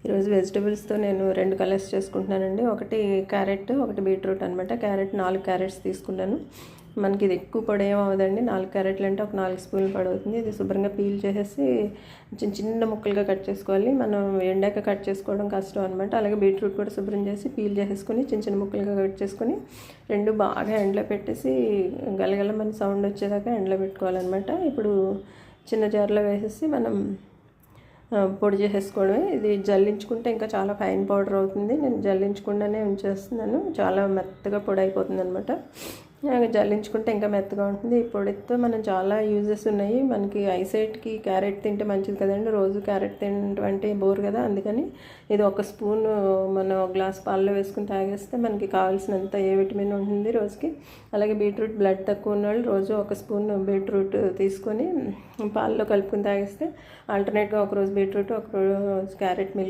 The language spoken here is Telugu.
ఈరోజు వెజిటబుల్స్తో నేను 2 కలర్స్ చేసుకుంటున్నానండి. ఒకటి క్యారెట్, ఒకటి బీట్రూట్ అనమాట. క్యారెట్ 4 క్యారెట్స్ తీసుకున్నాను. మనకి ఇది ఎక్కువ పొడి ఏం అవ్వదండి. 4 క్యారెట్లు అంటే ఒక 4 స్పూన్లు పొడి అవుతుంది. ఇది శుభ్రంగా పీల్ చేసేసి చిన్న చిన్న ముక్కలుగా కట్ చేసుకోవాలి. మనం ఎండాక కట్ చేసుకోవడం కష్టం అనమాట. అలాగే బీట్రూట్ కూడా శుభ్రం చేసి పీల్ చేసేసుకొని చిన్న చిన్న ముక్కలుగా కట్ చేసుకొని 2 బాగా ఎండలో పెట్టేసి గలగలమని సౌండ్ వచ్చేదాకా ఎండలో పెట్టుకోవాలన్నమాట. ఇప్పుడు చిన్న జార్లో వేసేసి మనం పొడి చేసేసుకోవడమే. ఇది జల్లించుకుంటే ఇంకా చాలా ఫైన్ పౌడర్ అవుతుంది. నేను జల్లించకుండానే ఉంచేస్తున్నాను. చాలా మెత్తగా పొడి అయిపోతుంది అనమాట. జల్లించుకుంటే ఇంకా మెత్తగా ఉంటుంది. ఈ పొడితో మనం చాలా యూజెస్ ఉన్నాయి. మనకి ఐసైట్కి క్యారెట్ తింటే మంచిది కదండి. రోజు క్యారెట్ తినడం అంటే బోర్ కదా. అందుకని ఇది ఒక స్పూన్ మనం గ్లాస్ పాలలో వేసుకుని తాగేస్తే మనకి కావాల్సినంత ఏ విటమిన్ ఉంటుంది రోజుకి. అలాగే బీట్రూట్ బ్లడ్ తక్కువ ఉన్న వాళ్ళు రోజు ఒక స్పూన్ బీట్రూట్ తీసుకొని పాలలో కలుపుకుని తాగేస్తే ఆల్టర్నేట్గా ఒకరోజు బీట్రూట్, ఒకరోజు క్యారెట్ మిల్క్